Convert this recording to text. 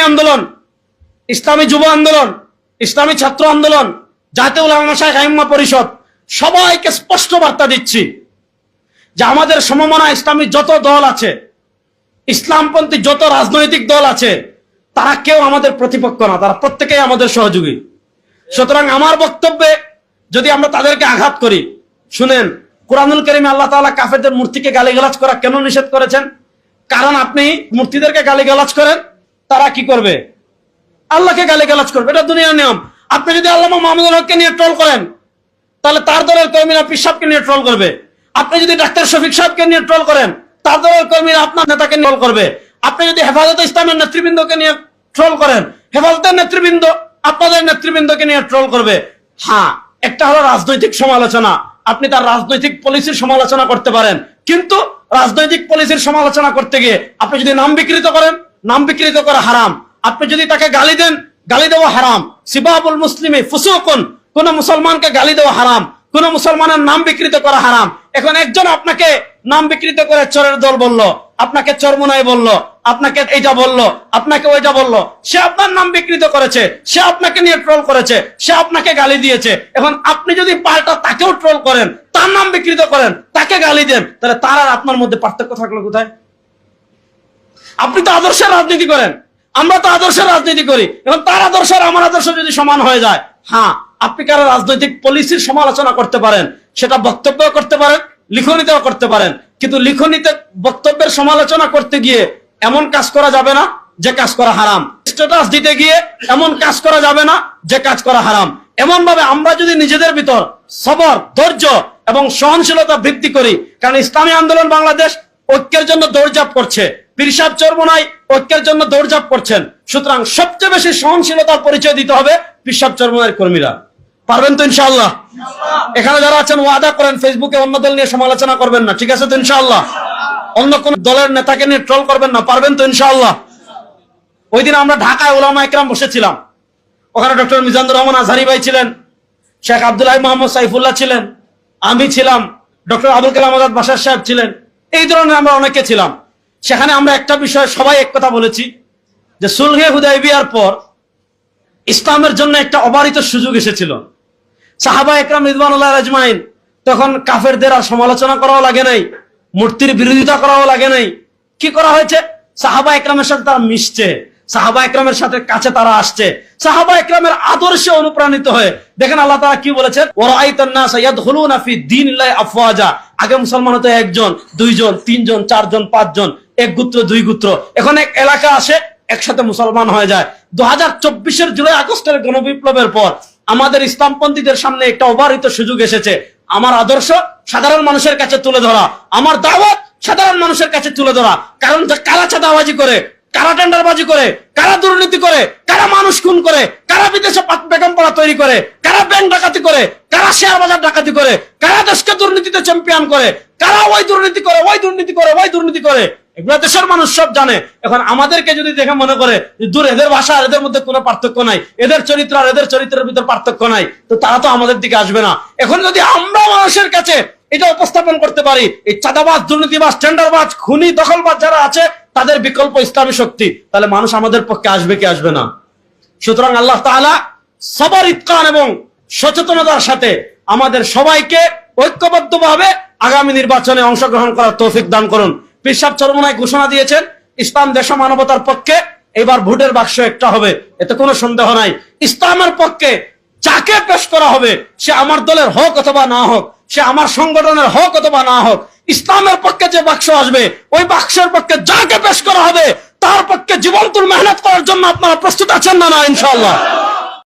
আন্দোলন, ইসলামী যুব আন্দোলন, ইসলামী ছাত্র আন্দোলন, জাতীয় উলামা মাশায়েখ আইম্মা পরিষদ সবাইকে স্পষ্ট বার্তা দিচ্ছি যে আমাদের সমমনা ইসলামী যত দল আছে, ইসলামপন্থী যত রাজনৈতিক দল আছে, তারা কেউ আমাদের প্রতিপক্ষ না, তারা প্রত্যেকেই আমাদের সহযোগী। সুতরাং আমার বক্তব্যে যদি আমরা তাদেরকে আঘাত করি, শুনেন, কুরআনুল কারীমে আল্লাহ তাআলা কাফেরদের মূর্তিকে গালিগালাজ করা কেন নিষেধ করেছেন? কারণ আপনি মূর্তিদেরকে গালিগালাজ করেন, তারা কি করবে? আল্লাহকে গালিগালাজ করবে, এটা দুনিয়ার নিয়ম। আপনি যদি আল্লামা মাহমুদুল হককে নিয়ে ট্রল করেন, তাহলে তার দলের কর্মীরা পীর সাহেবকে নিয়ে ট্রল করবে। আপনি যদি ডাক্তার শফিক সাহেবকে নিয়ে ট্রল করেন, তার দলের কর্মীরা আপনার নেতাকে ট্রল করবে। আপনি যদি হেফাজতে ইসলামের নেতৃবৃন্দকে নিয়ে ট্রল করেন, হেফাজতের নেতৃবৃন্দ আপনাদের নেতৃবৃন্দকে নিয়ে ট্রল করবে। হ্যাঁ, একটা হলো রাজনৈতিক সমালোচনা, আপনি তার রাজনৈতিক পলিসির সমালোচনা করতে পারেন, কিন্তু রাজনৈতিক পলিসির সমালোচনা করতে গিয়ে আপনি যদি নাম বিকৃত করেন, নাম বিকৃত করা হারাম। আপনি যদি তাকে গালি দেন, গালি দেওয়া হারাম। সিবাবুল মুসলিমি ফুসুকুন, কোন মুসলমানকে গালি দেওয়া হারাম, কোন মুসলমানের নাম বিকৃত করা হারাম। এখন একজন আপনাকে নাম বিকৃত করে চোরের দল বলল, আপনাকে চরমুনাই বলল, আপনাকে এইটা বলল, আপনাকে ওইটা বলল, সে আপনার নাম বিকৃত করেছে, সে আপনাকে নিয়ে ট্রল করেছে, সে আপনাকে গালি দিয়েছে। এখন আপনি যদি পাল্টা তাকেও ট্রল করেন, তার নাম বিকৃত করেন, তাকে গালি দেন, তাহলে তার আর আপনার মধ্যে পার্থক্য থাকলো কোথায়? আপনি তো আদর্শের রাজনীতি করেন, আমরা তো আদর্শের রাজনীতি করি। এবং তার আদর্শ আর আমার আদর্শ যদি সমান হয়ে যায়, হ্যাঁ, আপনি কারো রাজনৈতিক পলিসির সমালোচনা করতে পারেন, সেটা বক্তব্য করতে পারেন, লিখনিতেও করতে পারেন, কিন্তু লিখনিতে বক্তব্যের সমালোচনা করতে গিয়ে এমন কাজ করা যাবে না যে কাজ করা হারাম। স্ট্যাটাস দিতে গিয়ে এমন কাজ করা যাবে না যে কাজ করা হারাম। এমন ভাবে আমরা যদি নিজেদের ভিতর সবর, ধৈর্য এবং সহনশীলতা বৃদ্ধি করি, কারণ ইসলামী আন্দোলন বাংলাদেশ ঐক্যের জন্য দৌড়ঝাঁপ করছে, পীর সাহেব চরমোনাই ঐক্যের জন্য দৌড়ঝাঁপ করছেন। সুতরাং সবচেয়ে বেশি সহনশীলতার পরিচয় দিতে হবে পীর সাহেব চরমোনাইয়ের কর্মীরা। পারবেন তো ইনশাআল্লাহ? এখানে যারা আছেন ওয়াদা করেন ফেসবুকে অন্য দল নিয়ে সমালোচনা করবেন না, ঠিক আছে তো ইনশাআল্লাহ? অন্য কোন দলের নেতাকে নিয়ে ট্রল করবেন না, পারবেন তো ইনশাআল্লাহ? ওই দিন আমরা ঢাকায় উলামা ইকরাম বসেছিলাম, ওখানে ডক্টর মিজানুর রহমান আজহারি ভাই ছিলেন, শেখ আব্দুল্লাহ মোহাম্মদ সাইফুল্লাহ ছিলেন, আমি ছিলাম, ডক্টর আবুল কালাম আজাদ বাশার সাহেব ছিলেন, এই ধরনের আমরা অনেকে ছিলাম। সেখানে আমরা একটা বিষয়ে সবাই এক কথা বলেছি যে সুলহে হুদাইবিয়ার পর ইসলামের জন্য একটা অবারিত সুযোগ এসেছিল। সাহাবা একরাম রিদওয়ানুল্লাহ আজমাইন তখন কাফেরদের আর সমালোচনা করাও লাগে নাই, মূর্তির বিরোধিতা করাও লাগে নাই। কি করা হয়েছে? সাহাবা একরামের সাথে তারা মিশছে, সাহাবা একরামের সাথে কাছে তারা আসছে, সাহাবা একরামের আদর্শে অনুপ্রাণিত হয়ে। দেখেন আল্লাহ তাআলা কি বলেছেন, ওয়ারাআইতান নাস ইয়াদখুলুনা ফি দীনিল্লাহি আফওয়াজা। আগে মুসলমান হতো একজন, দুইজন, তিনজন, চারজন, পাঁচজন, এক গোত্র, দুই গোত্র। এখন এক এলাকা আসে, একসাথে মুসলমান হয়ে যায়। 2024 জুলাই আগস্টের গণবিপ্লবের পর আমাদের ইসলামপন্থীদের সামনে একটা অবারিত সুযোগ এসেছে। আমার আদর্শ সাধারণ মানুষের কাছে তুলে ধরা, আমার দাওয়াত সাধারণ মানুষের কাছে তুলে ধরা। কারণ কারা চাঁদাবাজি করে, কারা টেন্ডারবাজি করে, কারা দুর্নীতি করে, কারা মানুষ খুন করে, কারা বিদেশে বেগম পাড়া তৈরি করে, কারা ব্যাংক ডাকাতি করে, কারা শেয়ার বাজার ডাকাতি করে, কারা দেশকে দুর্নীতিতে চ্যাম্পিয়ন করে, কারা ওই দুর্নীতি করে, ওই দুর্নীতি করে, ওই দুর্নীতি করে, এগুলো দেশের মানুষ সব জানে। এখন আমাদেরকে যদি দেখে মনে করে দূর, এদের ভাষা আর এদের মধ্যে কোনো পার্থক্য নাই, এদের চরিত্র আর এদের চরিত্রের ভিতর পার্থক্য নাই, তো তারা তো আমাদের দিকে আসবে না। এখন যদি আমরা মানুষের কাছে এটা উপস্থাপন করতে পারি, এই চাঁদাবাজ, দুর্নীতিবাজ, টেন্ডারবাজ, খুনি, দখলবাজ যারা আছে তাদের বিকল্প ইসলামী শক্তি, তাহলে মানুষ আমাদের পক্ষে আসবে কি আসবে না? সুতরাং আল্লাহ তাআলা সবর, ইতকান এবং সচেতনতার সাথে আমাদের সবাইকে ঐক্যবদ্ধভাবে আগামী নির্বাচনে অংশগ্রহণ করার তৌফিক দান করুন। পীর সাহেব চরমোনাই ঘোষণা দিয়েছেন, ইসলাম দেশ মানবতার পক্ষে, এবার ভোটের বাক্স একটা হবে, এতে কোনো সন্দেহ নাই। ইসলামের পক্ষে যাকে পেশ করা হবে, সে আমার দলের হোক অথবা না হোক, সে আমার সংগঠনের হোক অথবা না হোক, ইসলামের পক্ষে যে বাক্স আসবে, ওই বাক্সের পক্ষে যাকে পেশ করা হবে তার পক্ষে জীবন তুল মেহনত করার জন্য আপনারা প্রস্তুত আছেন না? ইনশাআল্লাহ।